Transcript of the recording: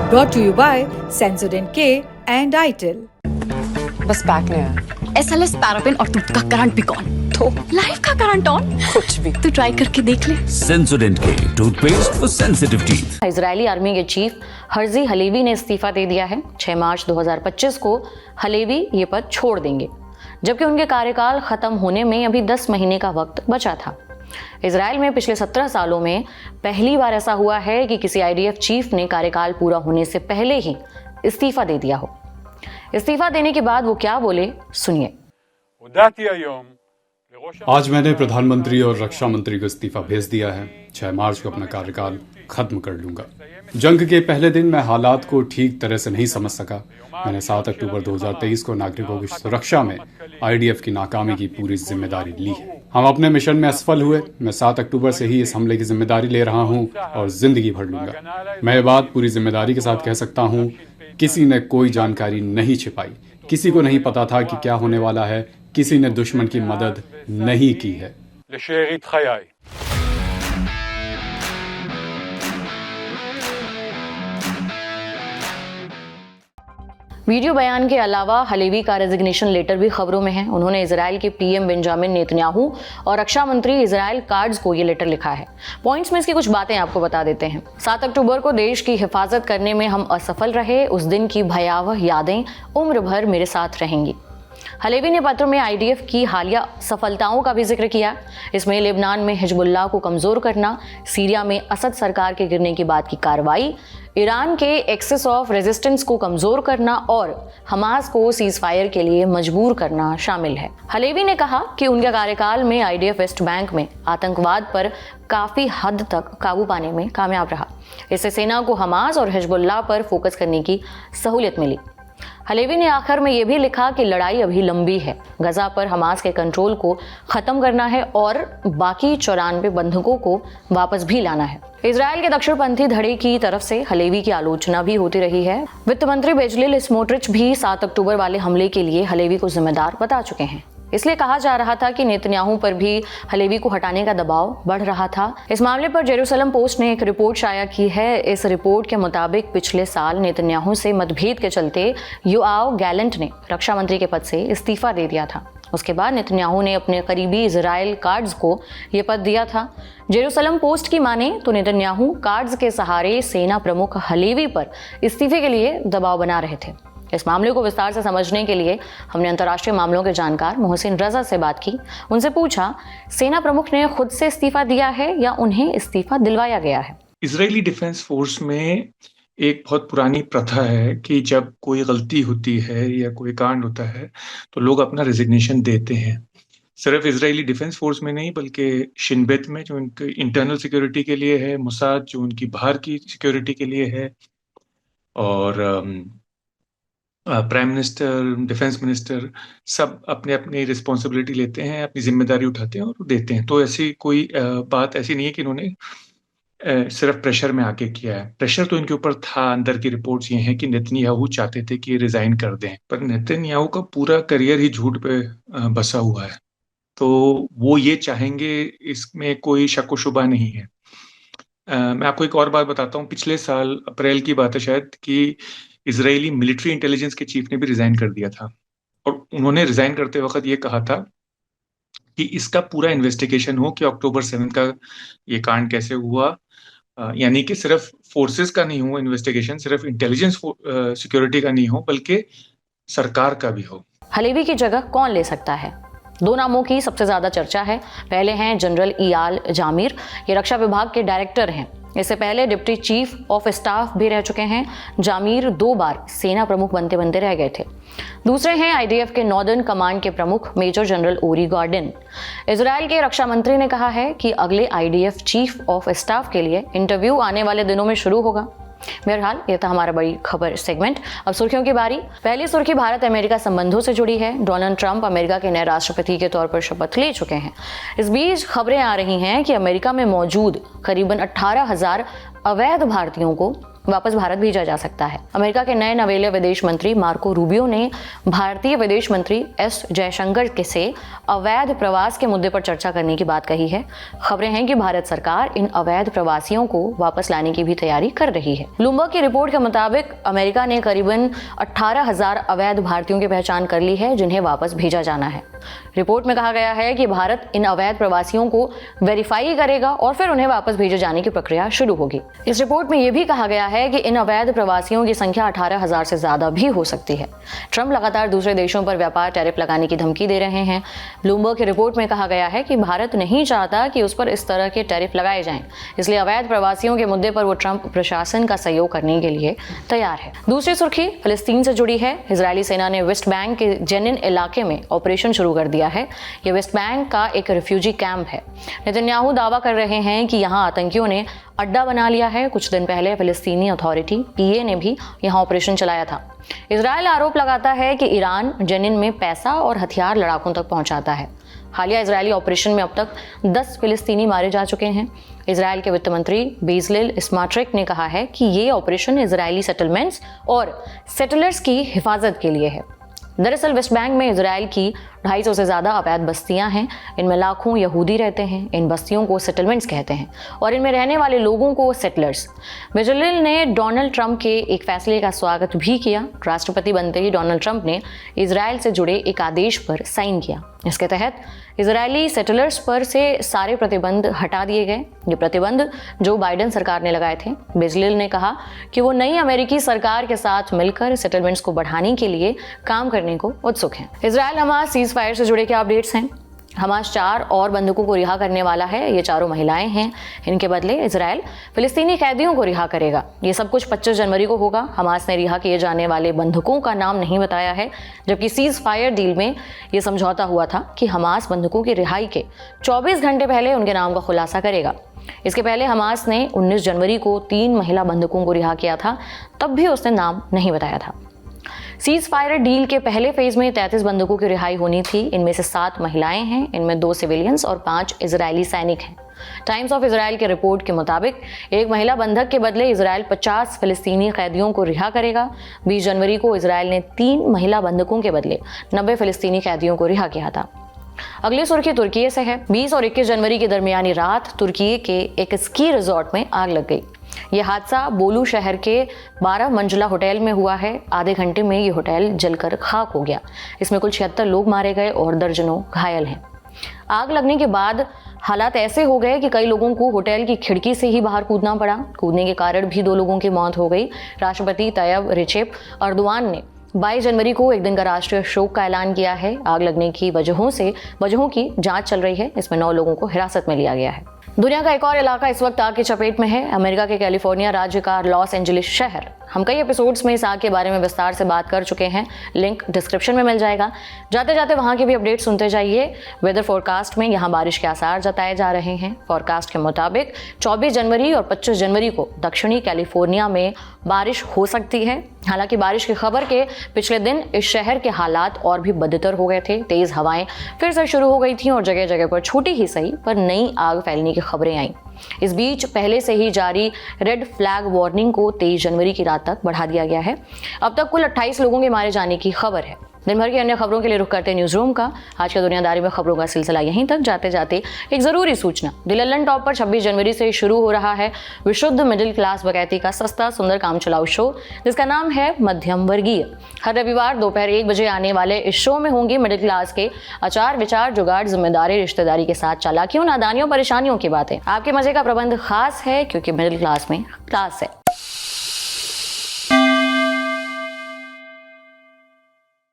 Brought to you by Sensodyne-K and ITIL. बस pack नहीं है। SLS पैराफिन और दूध का करंट भी कौन? तो लाइफ का करंट ऑन? कुछ भी। तो ट्राई करके देख ले। Sensodyne-K toothpaste for sensitive teeth. Israeli army के चीफ हर्जी हलेवी ने इस्तीफा दे दिया है। 6 मार्च 2025 को हलेवी ये पद छोड़ देंगे, जबकि उनके कार्यकाल खत्म होने में अभी 10 महीने का वक्त बचा था। इजराइल में पिछले 17 सालों में पहली बार ऐसा हुआ है कि किसी IDF चीफ ने कार्यकाल पूरा होने से पहले ही इस्तीफा दे दिया हो। इस्तीफा देने के बाद वो क्या बोले, सुनिए। आज मैंने प्रधानमंत्री और रक्षा मंत्री को इस्तीफा भेज दिया है। 6 मार्च को अपना कार्यकाल खत्म कर लूंगा। जंग के पहले दिन मैं हालात को ठीक तरह से नहीं समझ सका। मैंने 7 अक्टूबर 2023 को नागरिकों की सुरक्षा में IDF की नाकामी की पूरी जिम्मेदारी ली है। हम अपने मिशन में असफल हुए। मैं 7 अक्टूबर से ही इस हमले की जिम्मेदारी ले रहा हूं और जिंदगी भर लूंगा। मैं ये बात पूरी जिम्मेदारी के साथ कह सकता हूं, किसी ने कोई जानकारी नहीं छिपाई। किसी को नहीं पता था कि क्या होने वाला है। किसी ने दुश्मन की मदद नहीं की है। वीडियो बयान के अलावा हलेवी का रेजिग्नेशन लेटर भी खबरों में है। उन्होंने इजराइल के PM बेंजामिन नेतन्याहू और रक्षा मंत्री इजराइल काट्ज को ये लेटर लिखा है। पॉइंट्स में इसकी कुछ बातें आपको बता देते हैं। 7 अक्टूबर को देश की हिफाजत करने में हम असफल रहे। उस दिन की भयावह यादें उम्र भर मेरे साथ रहेंगी। हलेवी ने पत्र में IDF की हालिया सफलताओं का भी जिक्र किया। इसमें लेबनान में हिजबुल्लाह को कमजोर करना, सीरिया में असद सरकार के गिरने के बाद की कार्रवाई, ईरान के एक्सेस ऑफ रेजिस्टेंस को कमजोर करना और हमास को सीज फायर के लिए मजबूर करना शामिल है। हलेवी ने कहा कि उनके कार्यकाल में IDF वेस्ट बैंक में आतंकवाद पर काफी हद तक काबू पाने में कामयाब रहा। इससे सेना को हमास और हिजबुल्लाह पर फोकस करने की सहूलियत मिली। हलेवी ने आखिर में यह भी लिखा कि लड़ाई अभी लंबी है। गजा पर हमास के कंट्रोल को खत्म करना है और बाकी 94 बंधकों को वापस भी लाना है। इजराइल के दक्षिणपंथी धड़े की तरफ से हलेवी की आलोचना भी होती रही है। वित्त मंत्री बेजलेल स्मोट्रिच भी 7 अक्टूबर वाले हमले के लिए हलेवी को जिम्मेदार बता चुके हैं। इसलिए कहा जा रहा था कि नेतन्याहू पर भी हलेवी को हटाने का दबाव बढ़ रहा था। इस मामले पर जेरूसलम पोस्ट ने एक रिपोर्ट शाया की है। इस रिपोर्ट के मुताबिक पिछले साल नेतन्याहू से मतभेद के चलते योआव गैलेंट ने रक्षा मंत्री के पद से इस्तीफा दे दिया था। उसके बाद नेतन्याहू ने अपने करीबी इजराइल काट्ज को यह पद दिया था। जेरूसलम पोस्ट की माने तो नेतन्याहू काट्ज के सहारे सेना प्रमुख हलेवी पर इस्तीफे के लिए दबाव बना रहे थे। इस मामले को विस्तार से समझने के लिए हमने अंतर्राष्ट्रीय मामलों के जानकार मोहसिन रजा से बात की। उनसे पूछा, सेना प्रमुख ने खुद से इस्तीफा दिया है या उन्हें इस्तीफा दिलवाया गया है? इजरायली डिफेंस फोर्स में एक बहुत पुरानी प्रथा है कि जब कोई गलती होती है या कोई कांड होता है तो लोग अपना रेजिग्नेशन देते हैं। सिर्फ इजरायली डिफेंस फोर्स में नहीं, बल्कि शिन बेत में जो उनकी इंटरनल सिक्योरिटी के लिए है, मोसाद जो उनकी बाहर की सिक्योरिटी के लिए है, और प्राइम मिनिस्टर, डिफेंस मिनिस्टर सब अपने अपनी रिस्पॉन्सिबिलिटी लेते हैं, अपनी जिम्मेदारी उठाते हैं और देते हैं। तो ऐसी कोई बात ऐसी नहीं है कि इन्होंने सिर्फ प्रेशर में आके किया है। प्रेशर तो इनके ऊपर था। अंदर की रिपोर्ट्स ये हैं कि नेतन्याहू चाहते थे कि ये रिजाइन कर दें, पर नेतन्याहू का पूरा करियर ही झूठ पे बसा हुआ है, तो वो ये चाहेंगे, इसमें कोई शक व शुबा नहीं है। मैं आपको एक और बात बताता हूँ। पिछले साल अप्रैल की बात है शायद कि इजरायली मिलिट्री इंटेलिजेंस के चीफ ने भी रिजाइन कर दिया था, और उन्होंने रिजाइन करते वक्त ये कहा था कि इसका पूरा इन्वेस्टिगेशन हो कि अक्टूबर 7 का ये कांड कैसे हुआ। यानी कि सिर्फ फोर्सेस का नहीं हो इन्वेस्टिगेशन, सिर्फ इंटेलिजेंस सिक्योरिटी का नहीं हो, बल्कि सरकार का भी हो। हलेवी की जगह कौन ले सकता है? 2 नामों की सबसे ज्यादा चर्चा है। पहले हैं जनरल इयाल जामिर, ये रक्षा विभाग के डायरेक्टर हैं। इससे पहले डिप्टी चीफ ऑफ स्टाफ भी रह चुके हैं। जामिर 2 बार सेना प्रमुख बनते बनते रह गए थे। दूसरे हैं IDF के नॉर्दर्न कमांड के प्रमुख मेजर जनरल ओरी गॉर्डन। इजराइल के रक्षा मंत्री ने कहा है कि अगले IDF चीफ ऑफ स्टाफ के लिए इंटरव्यू आने वाले दिनों में शुरू होगा। बहरहाल ये था हमारा बड़ी खबर सेगमेंट। अब सुर्खियों की बारी। पहली सुर्खी भारत अमेरिका संबंधों से जुड़ी है। डोनाल्ड ट्रंप अमेरिका के नए राष्ट्रपति के तौर पर शपथ ले चुके हैं। इस बीच खबरें आ रही हैं कि अमेरिका में मौजूद करीबन 18,000 अवैध भारतीयों को वापस भारत भेजा जा सकता है। अमेरिका के नए नवेले विदेश मंत्री मार्को रूबियो ने भारतीय विदेश मंत्री एस जयशंकर के से अवैध प्रवास के मुद्दे पर चर्चा करने की बात कही है। खबरें हैं कि भारत सरकार इन अवैध प्रवासियों को वापस लाने की भी तैयारी कर रही है। ब्लूमबर्ग की रिपोर्ट के मुताबिक अमेरिका ने करीबन 18,000 अवैध भारतीयों की पहचान कर ली है जिन्हें वापस भेजा जाना है। रिपोर्ट में कहा गया है कि भारत इन अवैध प्रवासियों को वेरीफाई करेगा और फिर उन्हें वापस भेजे जाने की प्रक्रिया शुरू होगी। इस रिपोर्ट में यह भी कहा गया है कि इन अवैध प्रवासियों की संख्या 18,000 से ज्यादा भी हो सकती है। ट्रंप लगातार दूसरे देशों पर व्यापार टैरिफ लगाने की धमकी दे रहे हैं। ब्लूमबर्ग की रिपोर्ट में कहा गया है कि भारत नहीं चाहता कि उस पर इस तरह के टैरिफ लगाए जाएं, इसलिए अवैध प्रवासियों के मुद्दे पर वो ट्रंप प्रशासन का सहयोग करने के लिए तैयार है। दूसरी सुर्खी फिलिस्तीन से जुड़ी है। इजरायली सेना ने वेस्ट बैंक के जेनिन इलाके में ऑपरेशन शुरू कर दिया है। यह वेस्ट बैंक का एक रिफ्यूजी कैंप है। नेतन्याहू दावा कर रहे हैं कि यहां आतंकियों ने अड्डा बना लिया है। कुछ दिन पहले फिलिस्तीनी अथॉरिटी PA ने भी यहां ऑपरेशन चलाया था। इजरायल आरोप लगाता है कि ईरान जेनिन में पैसा और हथियार लड़ाकों तक पहुंचाता है। हालिया इजरायली ऑपरेशन में अब तक 10 फिलिस्तीनी मारे जा चुके हैं। इजरायल के वित्त मंत्री बेजलेल स्मार्ट्रिक ने कहा है कि ये ऑपरेशन इजरायली सेटलमेंट्स और सेटलर्स की हिफाजत के लिए है। दरअसल वेस्ट बैंक में इजरायल की 250 से ज़्यादा अवैध बस्तियां हैं। इनमें लाखों यहूदी रहते हैं। इन बस्तियों को सेटलमेंट्स कहते हैं और इनमें रहने वाले लोगों को सेटलर्स। बेजलेल ने डोनाल्ड ट्रंप के एक फैसले का स्वागत भी किया। राष्ट्रपति बनते ही डोनाल्ड ट्रंप ने इजरायल से जुड़े एक आदेश पर साइन किया। इसके तहत इजरायली सेटलर्स पर से सारे प्रतिबंध हटा दिए गए। ये प्रतिबंध जो बाइडेन सरकार ने लगाए थे। बेजलेल ने कहा कि वो नई अमेरिकी सरकार के साथ मिलकर सेटलमेंट्स को बढ़ाने के लिए काम करने को उत्सुक हैं। इजरायल हमास सीज फायर से जुड़े क्या अपडेट्स हैं? हमास 4 और बंधकों को रिहा करने वाला है। ये चारों महिलाएं हैं। इनके बदले इजरायल फिलिस्तीनी कैदियों को रिहा करेगा। ये सब कुछ 25 जनवरी को होगा। हमास ने रिहा किए जाने वाले बंधकों का नाम नहीं बताया है, जबकि सीज फायर डील में ये समझौता हुआ था कि हमास बंधकों की रिहाई के 24 घंटे पहले उनके नाम का खुलासा करेगा। इसके पहले हमास ने 19 जनवरी को 3 महिला बंधकों को रिहा किया था, तब भी उसने नाम नहीं बताया था। सीज फायर डील के पहले फेज में 33 बंधकों की रिहाई होनी थी। इनमें से 7 महिलाएं हैं। इनमें 2 सिविलियंस और 5 इजरायली सैनिक हैं। टाइम्स ऑफ इजराइल के रिपोर्ट के मुताबिक एक महिला बंधक के बदले इजरायल 50 फिलिस्तीनी कैदियों को रिहा करेगा। 20 जनवरी को इजरायल ने 3 महिला बंधकों के बदले 90 फिलिस्तीनी कैदियों को रिहा किया था। अगली सुर्खी तुर्की से है। 20 और 21 जनवरी की दरमियानी रात तुर्की के एक स्की रिजॉर्ट में आग लग गई। यह हादसा बोलू शहर के 12 मंजिला होटल में हुआ है। आधे घंटे में ये होटल जलकर खाक हो गया। इसमें कुल 76 लोग मारे गए और दर्जनों घायल हैं। आग लगने के बाद हालात ऐसे हो गए कि कई लोगों को होटल की खिड़की से ही बाहर कूदना पड़ा। कूदने के कारण भी 2 लोगों की मौत हो गई। राष्ट्रपति तैयब रिसेप अर्दोआन ने 22 जनवरी को एक दिन का राष्ट्रीय शोक का ऐलान किया है। आग लगने की वजहों की जांच चल रही है। इसमें 9 लोगों को हिरासत में लिया गया है। दुनिया का एक और इलाका इस वक्त आग की चपेट में है। अमेरिका के कैलिफोर्निया राज्य का लॉस एंजलिस शहर। हम कई एपिसोड्स में इस आग के बारे में विस्तार से बात कर चुके हैं। लिंक डिस्क्रिप्शन में मिल जाएगा। जाते जाते वहां के भी अपडेट सुनते जाइए। वेदर फोरकास्ट में यहां बारिश के आसार जताए जा रहे हैं। फोरकास्ट के मुताबिक 24 जनवरी और 25 जनवरी को दक्षिणी कैलिफोर्निया में बारिश हो सकती है। हालांकि बारिश की खबर के पिछले दिन इस शहर के हालात और भी बदतर हो गए थे। तेज हवाएं फिर से शुरू हो गई थी और जगह जगह पर छोटी ही सही पर नई आग फैलने की खबरें आईं। इस बीच पहले से ही जारी रेड फ्लैग वार्निंग को 23 जनवरी की रात तक बढ़ा दिया गया है। अब तक कुल 28 लोगों के मारे जाने की खबर है। दिन भर की अन्य खबरों के लिए रुख करते हैं न्यूज रूम का। आज के दुनियादारी में खबरों का सिलसिला यहीं तक। जाते जाते एक जरूरी सूचना। द लल्लन टॉप पर 26 जनवरी से शुरू हो रहा है विशुद्ध मिडिल क्लास बकैती का सस्ता सुंदर काम चलाऊ शो, जिसका नाम है मध्यम वर्गीय। हर रविवार दोपहर 1 बजे आने वाले इस शो में होंगी मिडिल क्लास के आचार विचार, जुगाड़, जिम्मेदारी, रिश्तेदारी के साथ चालाकियों, नादानियों, परेशानियों की बातें। आपके मजे का प्रबंध खास है क्योंकि मिडिल क्लास में क्लास है।